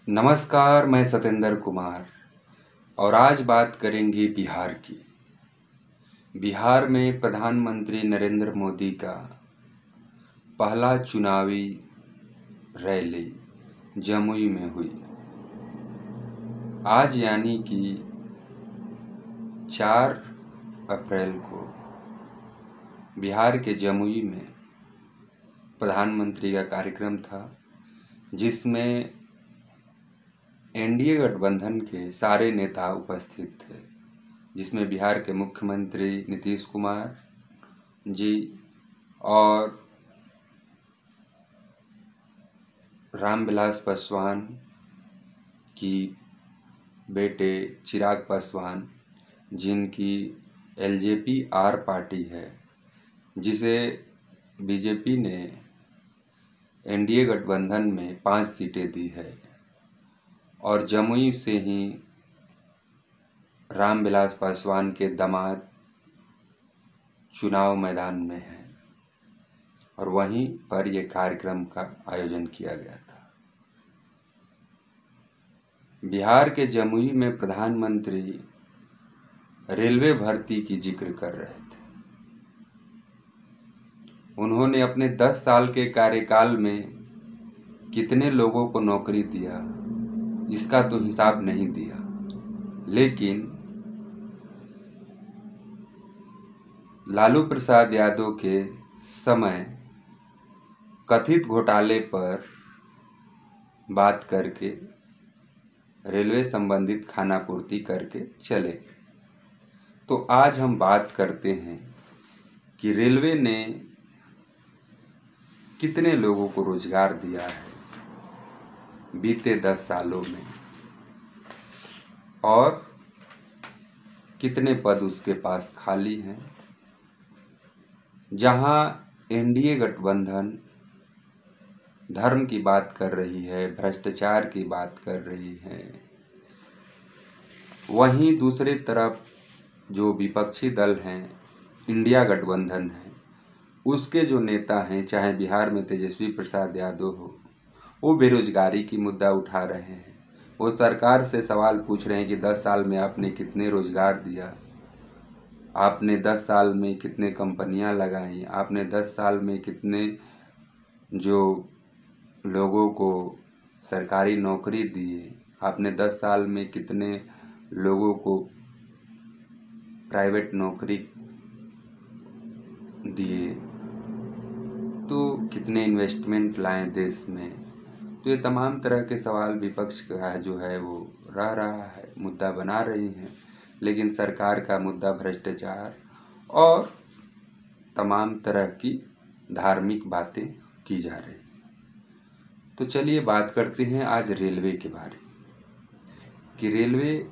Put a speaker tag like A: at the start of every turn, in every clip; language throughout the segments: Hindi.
A: नमस्कार, मैं सतेंद्र कुमार और आज बात करेंगे बिहार की। बिहार में प्रधानमंत्री नरेंद्र मोदी का पहला चुनावी रैली जमुई में हुई। आज यानी कि 4 अप्रैल को बिहार के जमुई में प्रधानमंत्री का कार्यक्रम था, जिसमें एनडीए गठबंधन के सारे नेता उपस्थित थे, जिसमें बिहार के मुख्यमंत्री नीतीश कुमार जी और रामविलास पासवान की बेटे चिराग पासवान, जिनकी एलजेपी आर पार्टी है, जिसे बीजेपी ने एनडीए गठबंधन में 5 सीटें दी है, और जमुई से ही रामविलास पासवान के दामाद चुनाव मैदान में हैं और वहीं पर यह कार्यक्रम का आयोजन किया गया था। बिहार के जमुई में प्रधानमंत्री रेलवे भर्ती की जिक्र कर रहे थे। उन्होंने अपने 10 साल के कार्यकाल में कितने लोगों को नौकरी दिया, इसका तो हिसाब नहीं दिया, लेकिन लालू प्रसाद यादव के समय कथित घोटाले पर बात करके रेलवे संबंधित खानापूर्ति करके चले गए। तो आज हम बात करते हैं कि रेलवे ने कितने लोगों को रोजगार दिया है बीते 10 सालों में, और कितने पद उसके पास खाली हैं। जहां एनडीए गठबंधन धर्म की बात कर रही है, भ्रष्टाचार की बात कर रही है, वहीं दूसरी तरफ जो विपक्षी दल हैं, इंडिया गठबंधन है, उसके जो नेता हैं, चाहे बिहार में तेजस्वी प्रसाद यादव हो, वो बेरोजगारी की मुद्दा उठा रहे हैं। वो सरकार से सवाल पूछ रहे हैं कि 10 साल में आपने कितने रोजगार दिया, आपने 10 साल में कितने कंपनियां लगाई, आपने 10 साल में कितने जो लोगों को सरकारी नौकरी दिए, आपने 10 साल में कितने लोगों को प्राइवेट नौकरी दिए, तो कितने इन्वेस्टमेंट लाए देश में। तो ये तमाम तरह के सवाल विपक्ष का जो है वो रह रहा है, मुद्दा बना रही हैं, लेकिन सरकार का मुद्दा भ्रष्टाचार और तमाम तरह की धार्मिक बातें की जा रही। तो चलिए बात करते हैं आज रेलवे के बारे में कि रेलवे,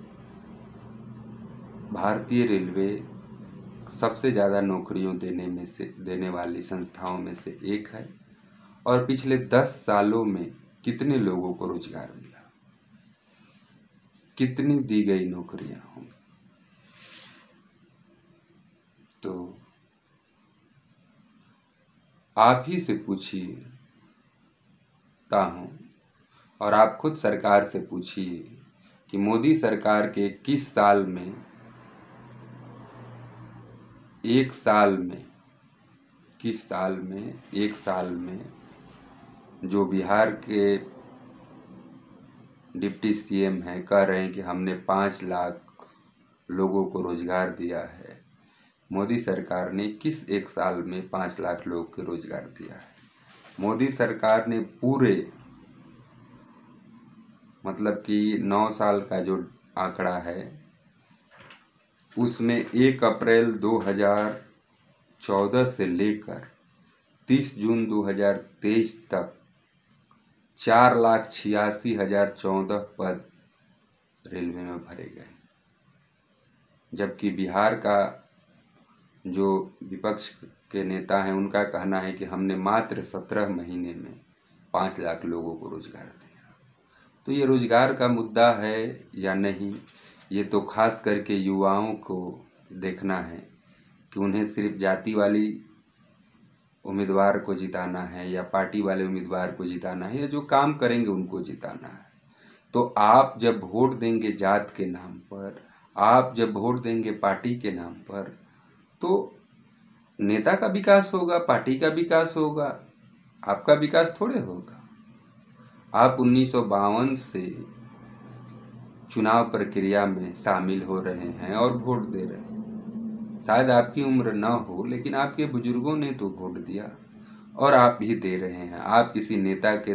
A: भारतीय रेलवे सबसे ज़्यादा नौकरियों देने वाली संस्थाओं में से एक है, और पिछले 10 सालों में कितने लोगों को रोजगार मिला, कितनी दी गई नौकरियां होंगी। तो आप ही से पूछता हूं, और आप खुद सरकार से पूछिए कि मोदी सरकार के किस साल में, एक साल में जो बिहार के डिप्टी सीएम हैं कह रहे हैं कि हमने 5 लाख लोगों को रोजगार दिया है। मोदी सरकार ने किस एक साल में 5 लाख लोगों को रोजगार दिया है? मोदी सरकार ने पूरे, मतलब कि 9 साल का जो आंकड़ा है, उसमें 1 अप्रैल 2014 से लेकर 30 जून 2023 तक 4,86,014 पद रेलवे में भरे गए, जबकि बिहार का जो विपक्ष के नेता हैं, उनका कहना है कि हमने मात्र 17 महीने में 5 लाख लोगों को रोजगार दिया। तो ये रोजगार का मुद्दा है या नहीं, ये तो खास करके युवाओं को देखना है कि उन्हें सिर्फ जाति वाली उम्मीदवार को जिताना है या पार्टी वाले उम्मीदवार को जिताना है, या जो काम करेंगे उनको जिताना है। तो आप जब वोट देंगे जात के नाम पर, आप जब वोट देंगे पार्टी के नाम पर, तो नेता का विकास होगा, पार्टी का विकास होगा, आपका विकास थोड़े होगा। आप 1952 से चुनाव प्रक्रिया में शामिल हो रहे हैं और वोट दे रहे हैं। शायद आपकी उम्र न हो, लेकिन आपके बुजुर्गों ने तो वोट दिया और आप भी दे रहे हैं। आप किसी नेता के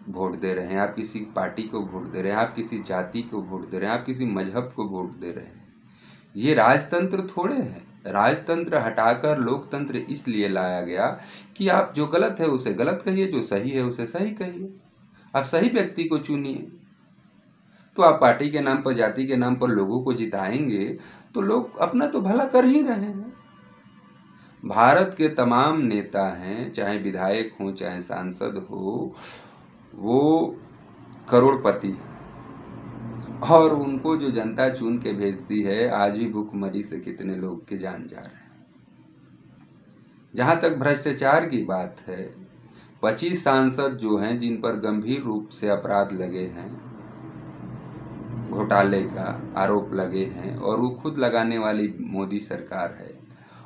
A: वोट दे रहे हैं, आप किसी पार्टी को वोट दे रहे हैं, आप किसी जाति को वोट दे रहे हैं, आप किसी मजहब को वोट दे रहे हैं। ये राजतंत्र थोड़े है। राजतंत्र हटाकर लोकतंत्र इसलिए लाया गया कि आप जो गलत है उसे गलत कहिए, जो सही है उसे सही कहिए। आप सही व्यक्ति को चुनिए। तो आप पार्टी के नाम पर, जाति के नाम पर लोगों को जिताएंगे तो लोग अपना तो भला कर ही रहे हैं। भारत के तमाम नेता हैं, चाहे विधायक हो चाहे सांसद हो, वो करोड़पति हैं और उनको जो जनता चुन के भेजती है, आज भी भूखमरी से कितने लोग की जान जा रहे हैं। जहां तक भ्रष्टाचार की बात है, 25 सांसद जो हैं जिन पर गंभीर रूप से अपराध लगे हैं, घोटाले का आरोप लगे हैं, और वो खुद लगाने वाली मोदी सरकार है,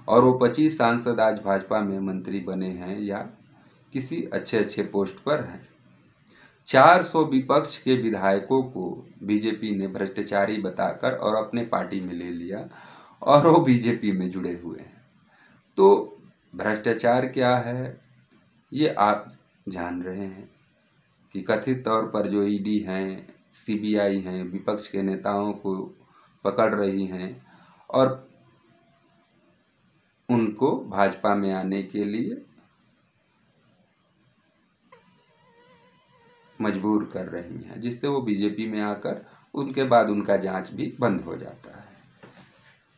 A: और वो 25 सांसद आज भाजपा में मंत्री बने हैं या किसी अच्छे पोस्ट पर हैं। 400 विपक्ष के विधायकों को बीजेपी ने भ्रष्टाचारी बताकर और अपने पार्टी में ले लिया और वो बीजेपी में जुड़े हुए हैं। तो भ्रष्टाचार क्या है ये आप जान रहे हैं कि कथित तौर पर जो ईडी हैं, सीबीआई हैं, विपक्ष के नेताओं को पकड़ रही हैं और उनको भाजपा में आने के लिए मजबूर कर रही हैं, जिससे वो बीजेपी में आकर उनके बाद उनका जांच भी बंद हो जाता है।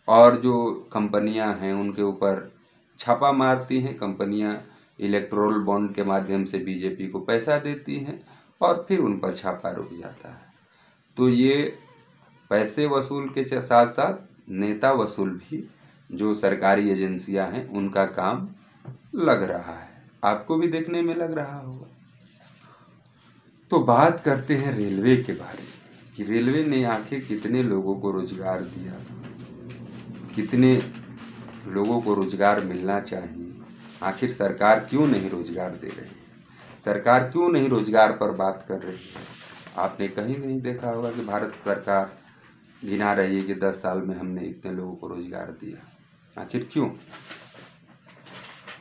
A: और जो कंपनियां हैं उनके ऊपर छापा मारती हैं। कंपनियां इलेक्टोरल बॉन्ड के माध्यम से बीजेपी को पैसा देती हैं और फिर उन पर छापा रुक जाता है। तो ये पैसे वसूल के साथ साथ नेता वसूल भी जो सरकारी एजेंसियां हैं उनका काम लग रहा है। आपको भी देखने में लग रहा होगा। तो बात करते हैं रेलवे के बारे में कि रेलवे ने आखिर कितने लोगों को रोजगार दिया, कितने लोगों को रोजगार मिलना चाहिए, आखिर सरकार क्यों नहीं रोजगार दे रही है, सरकार क्यों नहीं रोजगार पर बात कर रही है। आपने कहीं नहीं देखा होगा कि भारत सरकार गिना रही है कि 10 साल में हमने इतने लोगों को रोजगार दिया, आखिर क्यों।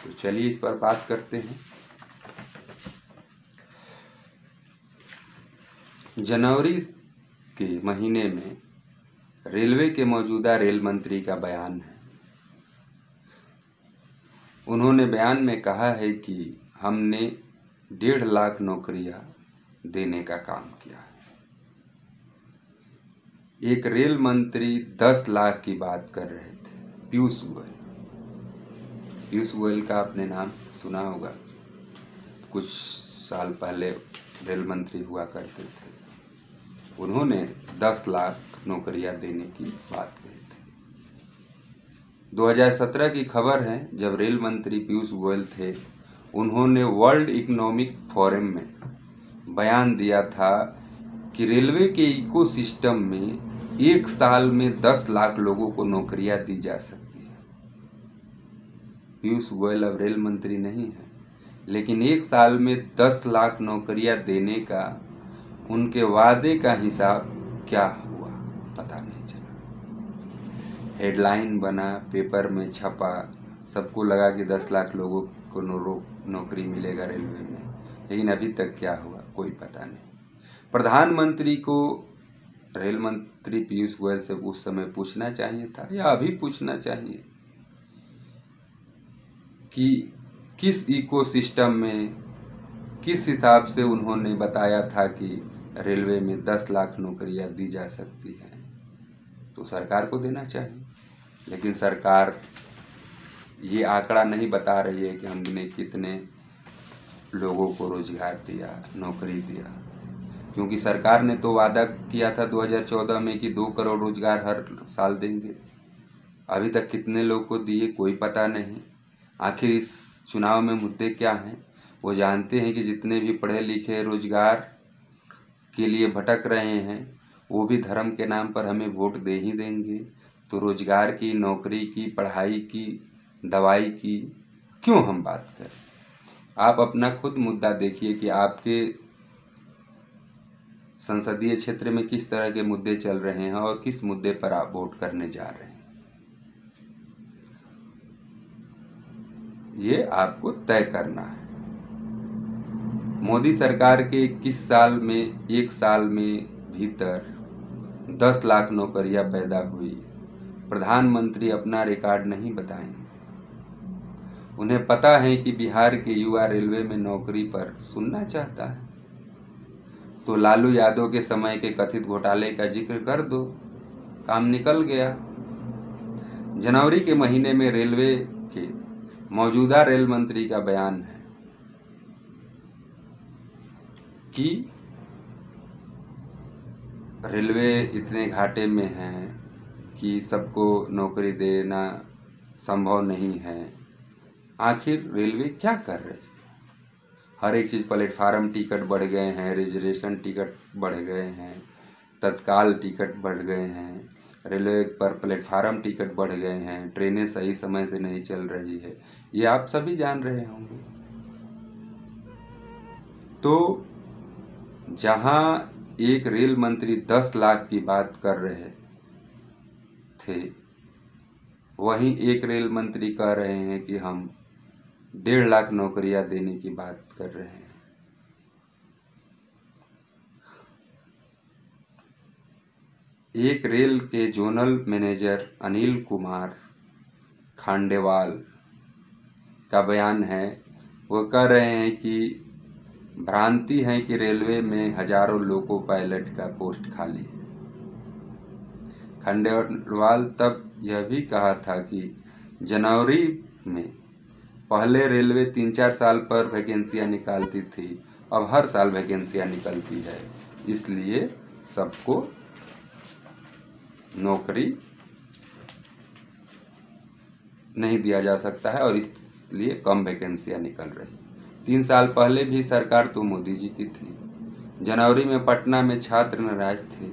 A: तो चलिए इस पर बात करते हैं। जनवरी के महीने में रेलवे के मौजूदा रेल मंत्री का बयान है। उन्होंने बयान में कहा है कि हमने 1.5 लाख नौकरियां देने का काम किया है। एक रेल मंत्री 10 लाख की बात कर रहे थे, पीयूष गोयल। पीयूष गोयल का आपने नाम सुना होगा, कुछ साल पहले रेल मंत्री हुआ करते थे। उन्होंने 10 लाख नौकरियां देने की बात कही थी। 2017 की खबर है, जब रेल मंत्री पीयूष गोयल थे, उन्होंने वर्ल्ड इकोनॉमिक फोरम में बयान दिया था कि रेलवे के इकोसिस्टम में एक साल में 10 लाख लोगों को नौकरियां दी जा सकती है। पीयूष गोयल अब रेल मंत्री नहीं है, लेकिन एक साल में 10 लाख नौकरियां देने का उनके वादे का हिसाब क्या हुआ पता नहीं चला। हेडलाइन बना, पेपर में छपा, सबको लगा कि 10 लाख लोगों को नौकरी मिलेगा रेलवे में, लेकिन अभी तक क्या हुआ कोई पता नहीं। प्रधानमंत्री को रेल मंत्री पीयूष गोयल से उस समय पूछना चाहिए था या अभी पूछना चाहिए कि किस इकोसिस्टम में, किस हिसाब से उन्होंने बताया था कि रेलवे में 10 लाख नौकरियां दी जा सकती हैं। तो सरकार को देना चाहिए, लेकिन सरकार ये आंकड़ा नहीं बता रही है कि हमने कितने लोगों को रोजगार दिया, नौकरी दिया। क्योंकि सरकार ने तो वादा किया था 2014 में कि 2 करोड़ रोजगार हर साल देंगे। अभी तक कितने लोग को दिए कोई पता नहीं। आखिर इस चुनाव में मुद्दे क्या हैं, वो जानते हैं कि जितने भी पढ़े लिखे रोजगार के लिए भटक रहे हैं, वो भी धर्म के नाम पर हमें वोट दे ही देंगे, तो रोजगार की, नौकरी की, पढ़ाई की, दवाई की क्यों हम बात करें। आप अपना खुद मुद्दा देखिए कि आपके संसदीय क्षेत्र में किस तरह के मुद्दे चल रहे हैं और किस मुद्दे पर आप वोट करने जा रहे हैं। ये आपको तय करना है। मोदी सरकार के 21 साल में, एक साल में भीतर 10 लाख नौकरियां पैदा हुई। प्रधानमंत्री अपना रिकॉर्ड नहीं बताएंगे। उन्हें पता है कि बिहार के युवा रेलवे में नौकरी पर सुनना चाहता है, तो लालू यादव के समय के कथित घोटाले का जिक्र कर दो, काम निकल गया। जनवरी के महीने में रेलवे के मौजूदा रेल मंत्री का बयान है कि रेलवे इतने घाटे में है कि सबको नौकरी देना संभव नहीं है। आखिर रेलवे क्या कर रही है? हर एक चीज़, प्लेटफार्म टिकट बढ़ गए हैं, रिजर्वेशन टिकट बढ़ गए हैं, तत्काल टिकट बढ़ गए हैं, रेलवे पर प्लेटफार्म टिकट बढ़ गए हैं, ट्रेनें सही समय से नहीं चल रही है, ये आप सभी जान रहे होंगे। तो जहां एक रेल मंत्री 10 लाख की बात कर रहे थे, वहीं एक रेल मंत्री कह रहे हैं कि हम 1.5 लाख नौकरियां देने की बात कर रहे हैं। एक रेल के जोनल मैनेजर अनिल कुमार खांडेवाल का बयान है, वो कह रहे हैं कि भ्रांति है कि रेलवे में हजारों लोको पायलट का पोस्ट खाली है। खंडेलवाल तब यह भी कहा था कि जनवरी में पहले रेलवे 3-4 साल पर वैकेंसियां निकालती थी, अब हर साल वैकेंसियां निकलती है, इसलिए सबको नौकरी नहीं दिया जा सकता है और इसलिए कम वैकेंसियां निकल रही। 3 साल पहले भी सरकार तो मोदी जी की थी। जनवरी में पटना में छात्र नाराज थे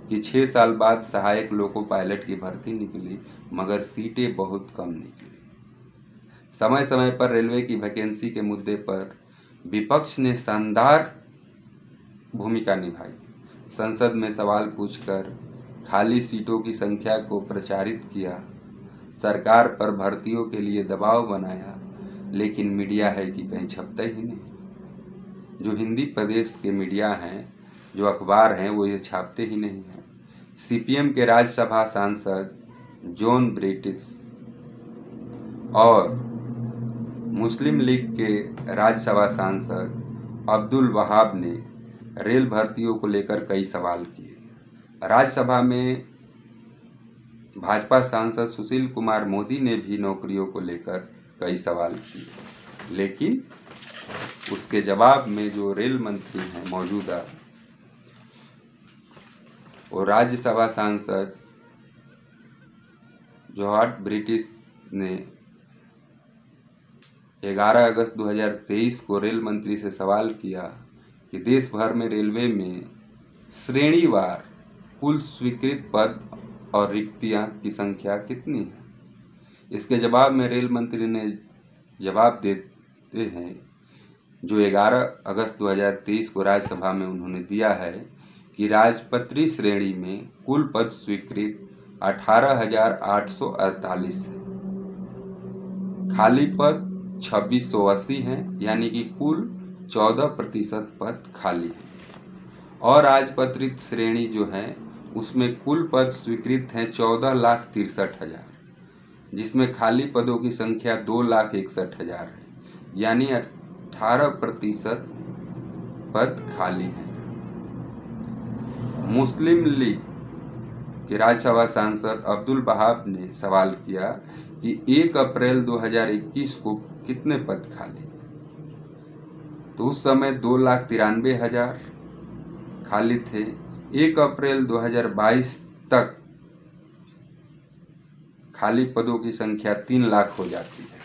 A: कि 6 साल बाद सहायक लोको पायलट की भर्ती निकली, मगर सीटें बहुत कम निकली। समय समय पर रेलवे की वैकेंसी के मुद्दे पर विपक्ष ने शानदार भूमिका निभाई। संसद में सवाल पूछकर खाली सीटों की संख्या को प्रचारित किया, सरकार पर भर्तियों के लिए दबाव बनाया, लेकिन मीडिया है कि कहीं छपता ही नहीं। जो हिंदी प्रदेश के मीडिया हैं, जो अखबार हैं, वो ये छापते ही नहीं हैं। सीपीएम के राज्यसभा सांसद जॉन ब्रिटिश और मुस्लिम लीग के राज्यसभा सांसद अब्दुल वहाब ने रेल भर्तियों को लेकर कई सवाल किए। राज्यसभा में भाजपा सांसद सुशील कुमार मोदी ने भी नौकरियों को लेकर कई सवाल किए, लेकिन उसके जवाब में जो रेल मंत्री हैं मौजूदा, वो राज्यसभा सांसद जॉर्ज ब्रिटिश ने 11 अगस्त 2023 को रेल मंत्री से सवाल किया कि देश भर में रेलवे में श्रेणीवार कुल स्वीकृत पद और रिक्तियां की संख्या कितनी है। इसके जवाब में रेल मंत्री ने जवाब देते हैं, जो 11 अगस्त 2023 को राज्यसभा में उन्होंने दिया है कि राजपत्री श्रेणी में कुल पद स्वीकृत 18,848 है, खाली पद 2680 हैं, यानी कि कुल 14% पद खाली है। और राजपत्रित श्रेणी जो है उसमें कुल पद स्वीकृत हैं 14,63,000, जिसमें खाली पदों की संख्या 2,61,000 है, यानी 18% पद खाली है। मुस्लिम लीग के राज्यसभा सांसद अब्दुल वहाब ने सवाल किया कि 1 अप्रैल 2021 को कितने पद खाली, तो उस समय 2,93,000 खाली थे। 1 अप्रैल 2022 तक खाली पदों की संख्या 3 लाख हो जाती है।